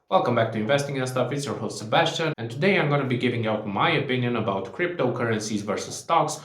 Welcome back to Investing and Stuff. It's your host Sebastian, and today I'm going to be giving out my opinion about cryptocurrencies versus stocks.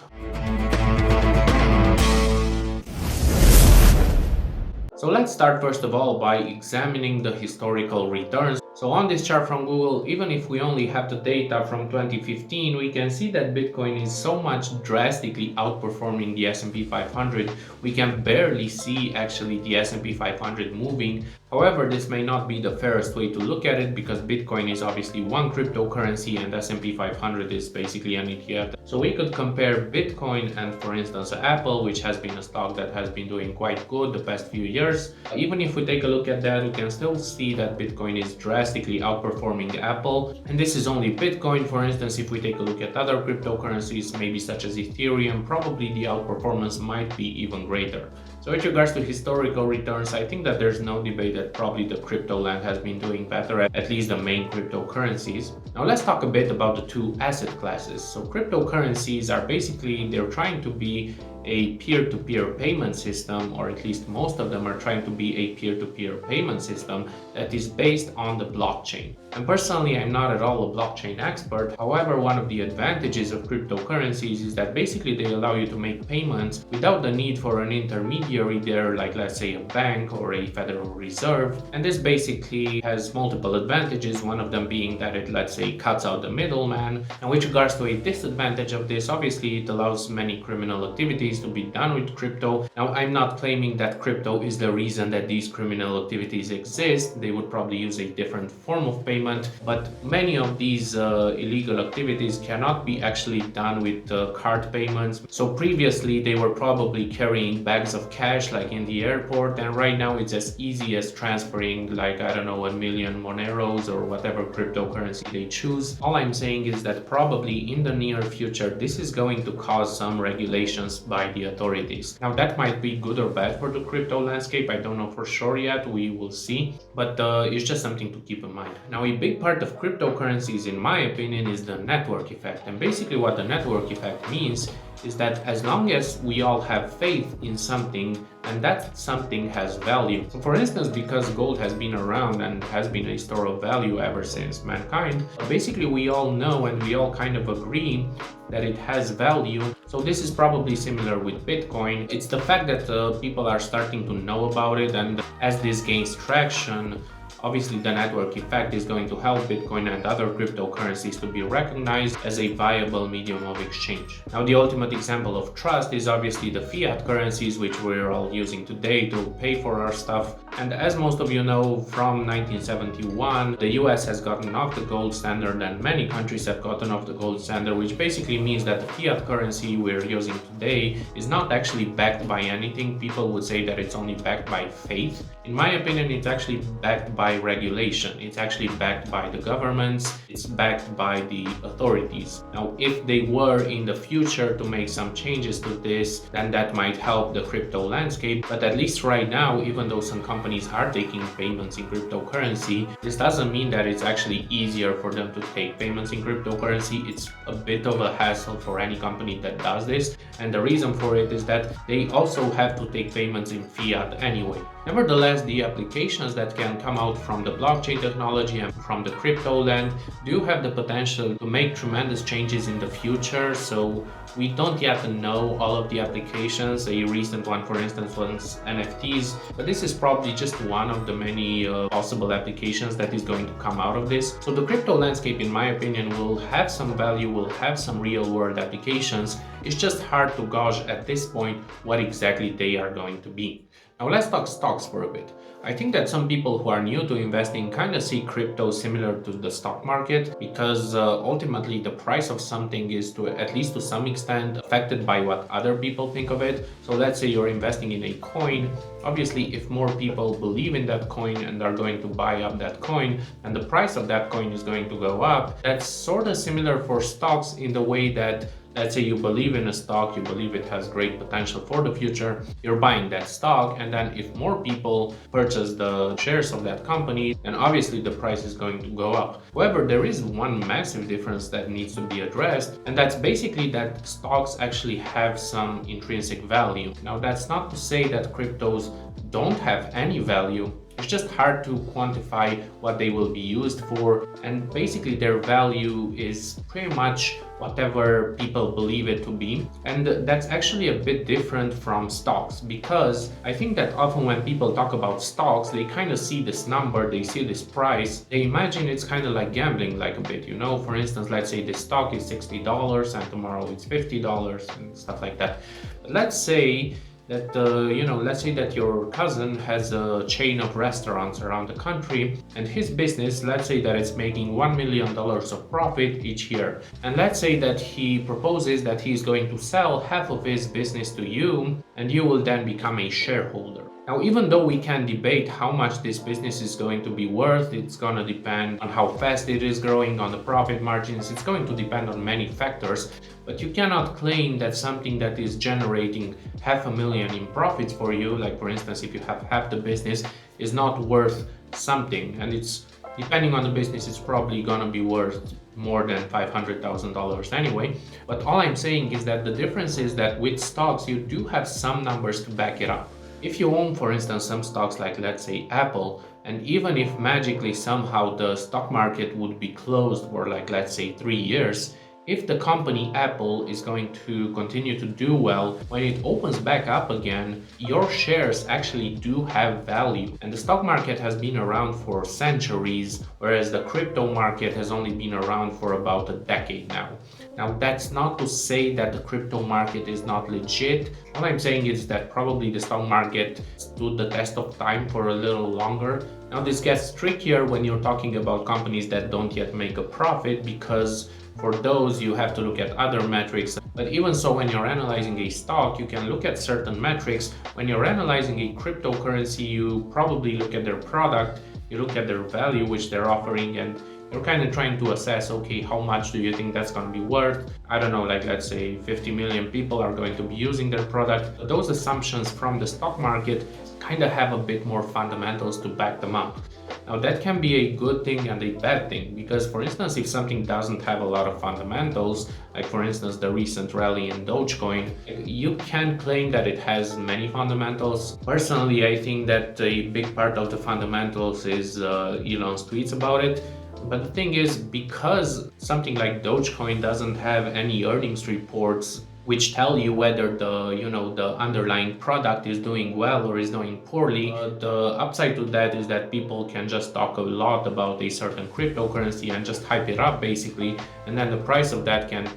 So let's start first of all by examining the historical returns. So on this chart from Google, even if we only have the data from 2015, we can see that Bitcoin is so much drastically outperforming the S&P 500. We can barely see actually the S&P 500 moving. However, this may not be the fairest way to look at it because Bitcoin is obviously one cryptocurrency and S&P 500 is basically an ETF. So we could compare Bitcoin and, for instance, Apple, which has been a stock that has been doing quite good the past few years. Even if we take a look at that, we can still see that Bitcoin is drastically outperforming Apple. And this is only Bitcoin. For instance, if we take a look at other cryptocurrencies, maybe such as Ethereum, probably the outperformance might be even greater. So with regards to historical returns, I think that there's no debate that probably the crypto land has been doing better, at least the main cryptocurrencies. Now let's talk a bit about the two asset classes. So cryptocurrencies are basically, they're trying to be a peer-to-peer payment system, or at least most of them are trying to be a peer-to-peer payment system that is based on the blockchain. And personally, I'm not at all a blockchain expert. However, one of the advantages of cryptocurrencies is that basically they allow you to make payments without the need for an intermediary there, like let's say a bank or a Federal Reserve. And this basically has multiple advantages, one of them being that it, let's say, cuts out the middleman. And with regards to a disadvantage of this, obviously it allows many criminal activities to be done with crypto. Now, I'm not claiming that crypto is the reason that these criminal activities exist. They would probably use a different form of payment, but many of these illegal activities cannot be actually done with card payments. So previously they were probably carrying bags of cash like in the airport, and right now it's as easy as transferring like, I don't know, 1 million Moneros or whatever cryptocurrency they choose. All I'm saying is that probably in the near future this is going to cause some regulations by the authorities. Now that might be good or bad for the crypto landscape. I don't know for sure yet, we will see, but it's just something to keep in mind. Now, a big part of cryptocurrencies, in my opinion, is the network effect. And basically what the network effect means is that as long as we all have faith in something and that something has value. So for instance, because gold has been around and has been a store of value ever since mankind, basically we all know and we all kind of agree that it has value. So this is probably similar with Bitcoin. It's the fact that people are starting to know about it, and as this gains traction, obviously the network effect is going to help Bitcoin and other cryptocurrencies to be recognized as a viable medium of exchange. Now, the ultimate example of trust is obviously the fiat currencies, which we're all using today to pay for our stuff. And as most of you know, from 1971, the US has gotten off the gold standard and many countries have gotten off the gold standard, which basically means that the fiat currency we're using today is not actually backed by anything. People would say that it's only backed by faith. In my opinion, it's actually backed by regulation. It's actually backed by the governments. It's backed by the authorities. Now, if they were in the future to make some changes to this, then that might help the crypto landscape. But at least right now, even though some companies are taking payments in cryptocurrency, this doesn't mean that it's actually easier for them to take payments in cryptocurrency. It's a bit of a hassle for any company that does this. And the reason for it is that they also have to take payments in fiat anyway. Nevertheless, the applications that can come out from the blockchain technology and from the crypto land do have the potential to make tremendous changes in the future. So we don't yet know all of the applications. A recent one, for instance, was NFTs, but this is probably just one of the many possible applications that is going to come out of this. So the crypto landscape, in my opinion, will have some value, will have some real world applications. It's just hard to gauge at this point what exactly they are going to be. Now let's talk stocks for a bit. I think that some people who are new to investing kind of see crypto similar to the stock market because ultimately the price of something is, to at least to some extent, affected by what other people think of it. So let's say you're investing in a coin. Obviously, if more people believe in that coin and are going to buy up that coin, and the price of that coin is going to go up, that's sort of similar for stocks in the way that, let's say you believe in a stock, you believe it has great potential for the future, you're buying that stock, and then if more people purchase the shares of that company, then obviously the price is going to go up. However, there is one massive difference that needs to be addressed, and that's basically that stocks actually have some intrinsic value. Now, that's not to say that cryptos don't have any value. It's just hard to quantify what they will be used for, and basically their value is pretty much whatever people believe it to be. And that's actually a bit different from stocks, because I think that often when people talk about stocks, they kind of see this number, they see this price, they imagine it's kind of like gambling, like a bit, you know. For instance, let's say this stock is $60 and tomorrow it's $50 and stuff like that. But let's say that let's say that your cousin has a chain of restaurants around the country, and his business, let's say that it's making $1 million of profit each year, and let's say that he proposes that he's going to sell half of his business to you, and you will then become a shareholder. Now, even though we can debate how much this business is going to be worth, it's going to depend on how fast it is growing, on the profit margins, it's going to depend on many factors, but you cannot claim that something that is generating $500,000 in profits for you, like for instance, if you have half the business, is not worth something. And it's, depending on the business, it's probably going to be worth more than $500,000 anyway. But all I'm saying is that the difference is that with stocks, you do have some numbers to back it up. If you own, for instance, some stocks like, let's say, Apple, and even if magically somehow the stock market would be closed for like, let's say, 3 years, if the company Apple is going to continue to do well, when it opens back up again, your shares actually do have value. And the stock market has been around for centuries, whereas the crypto market has only been around for about a decade now. Now, that's not to say that the crypto market is not legit. What I'm saying is that probably the stock market stood the test of time for a little longer. Now, this gets trickier when you're talking about companies that don't yet make a profit, because for those, you have to look at other metrics. But even so, when you're analyzing a stock, you can look at certain metrics. When you're analyzing a cryptocurrency, you probably look at their product, you look at their value which they're offering, and you're kind of trying to assess, okay, how much do you think that's going to be worth? I don't know, like let's say 50 million people are going to be using their product. But those assumptions from the stock market kind of have a bit more fundamentals to back them up. Now, that can be a good thing and a bad thing, because for instance, if something doesn't have a lot of fundamentals, like for instance the recent rally in Dogecoin, you can claim that it has many fundamentals. Personally, I think that a big part of the fundamentals is Elon's tweets about it. But the thing is, because something like Dogecoin doesn't have any earnings reports which tell you whether the underlying product is doing well or is doing poorly, the upside to that is that people can just talk a lot about a certain cryptocurrency and just hype it up basically, and then the price of that can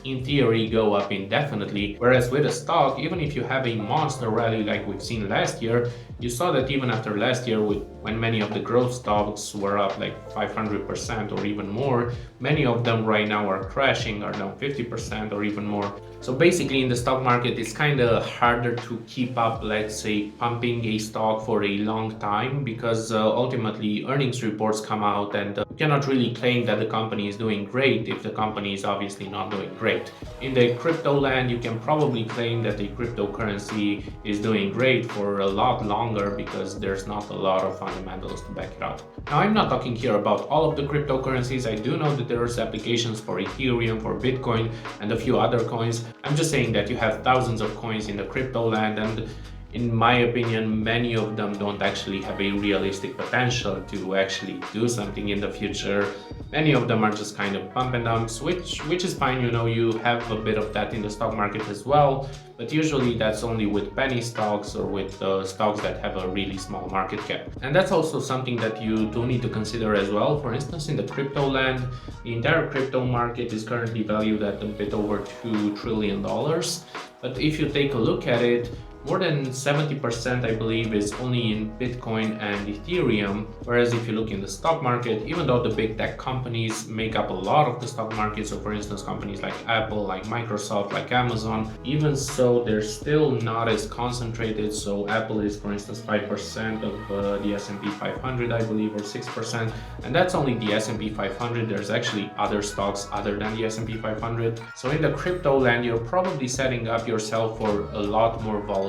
in theory go up indefinitely. Whereas with a stock, even if you have a monster rally like we've seen last year, you saw that even after last year, when many of the growth stocks were up like 500% or even more, many of them right now are crashing, are down 50% or even more. So basically in the stock market, it's kind of harder to keep up, let's say, pumping a stock for a long time, because ultimately earnings reports come out and you cannot really claim that the company is doing great if the company is obviously not doing great. In the crypto land, you can probably claim that the cryptocurrency is doing great for a lot longer, because there's not a lot of fundamentals to back it up. Now, I'm not talking here about all of the cryptocurrencies. I do know that there's applications for Ethereum, for Bitcoin, and a few other coins. I'm just saying that you have thousands of coins in the crypto land, and in my opinion, many of them don't actually have a realistic potential to actually do something in the future. Many of them are just kind of pump and dumps, which is fine. You have a bit of that in the stock market as well, but usually that's only with penny stocks or with stocks that have a really small market cap. And that's also something that you do need to consider as well. For instance, in the crypto land, the entire crypto market is currently valued at a bit over $2 trillion. But if you take a look at it, more than 70%, I believe, is only in Bitcoin and Ethereum. Whereas if you look in the stock market, even though the big tech companies make up a lot of the stock market, so for instance, companies like Apple, like Microsoft, like Amazon, even so, they're still not as concentrated. So Apple is, for instance, 5% of the S&P 500, I believe, or 6%. And that's only the S&P 500. There's actually other stocks other than the S&P 500. So in the crypto land, you're probably setting up yourself for a lot more volatility.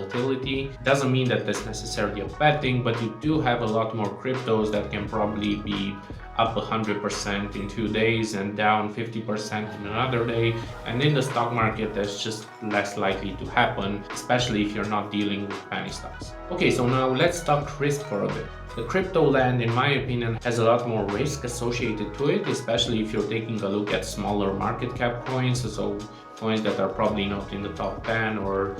Doesn't mean that that's necessarily a bad thing, but you do have a lot more cryptos that can probably be up 100% in 2 days and down 50% in another day. And in the stock market, that's just less likely to happen, especially if you're not dealing with penny stocks. Okay, so now let's talk risk for a bit. The crypto land, in my opinion, has a lot more risk associated to it, especially if you're taking a look at smaller market cap coins, so coins that are probably not in the top 10, or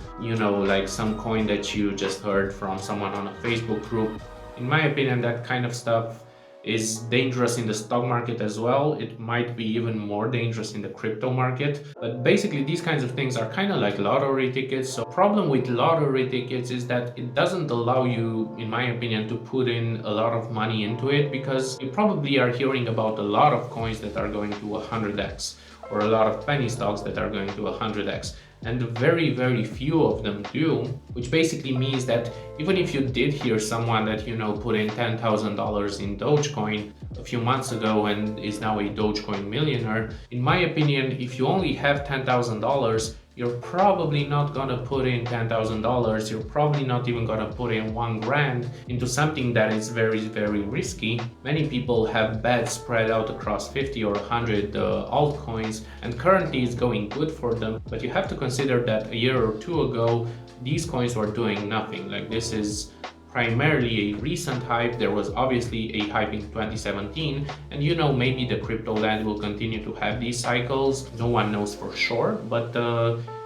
like some coin that you just heard from someone on a Facebook group. In my opinion, that kind of stuff is dangerous in the stock market as well. It might be even more dangerous in the crypto market. But basically, these kinds of things are kind of like lottery tickets. So problem with lottery tickets is that it doesn't allow you, in my opinion, to put in a lot of money into it, because you probably are hearing about a lot of coins that are going to 100x, or a lot of penny stocks that are going to 100x. And very, very few of them do, which basically means that even if you did hear someone that, put in $10,000 in Dogecoin a few months ago and is now a Dogecoin millionaire, in my opinion, if you only have $10,000, you're probably not gonna put in $10,000. You're probably not even gonna put in $1,000 into something that is very, very risky. Many people have bets spread out across 50 or 100 altcoins, and currently it's going good for them. But you have to consider that a year or two ago, these coins were doing nothing. Like, this is primarily a recent hype. There was obviously a hype in 2017, and maybe the crypto land will continue to have these cycles. No one knows for sure, but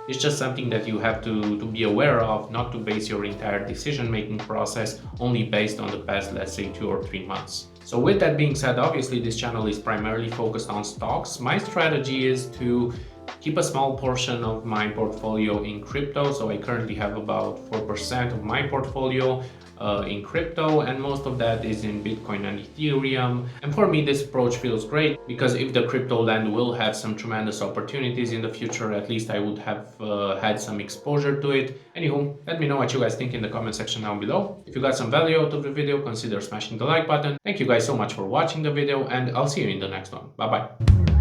it's just something that you have to be aware of, not to base your entire decision-making process only based on the past, let's say, 2 or 3 months. So with that being said, obviously this channel is primarily focused on stocks. My strategy is to keep a small portion of my portfolio in crypto. So I currently have about 4% of my portfolio in crypto, and most of that is in Bitcoin and Ethereum. And for me, this approach feels great, because if the crypto land will have some tremendous opportunities in the future, at least I would have had some exposure to it. Anywho, let me know what you guys think in the comment section down below. If you got some value out of the video, consider smashing the like button. Thank you guys so much for watching the video, and I'll see you in the next one. Bye bye.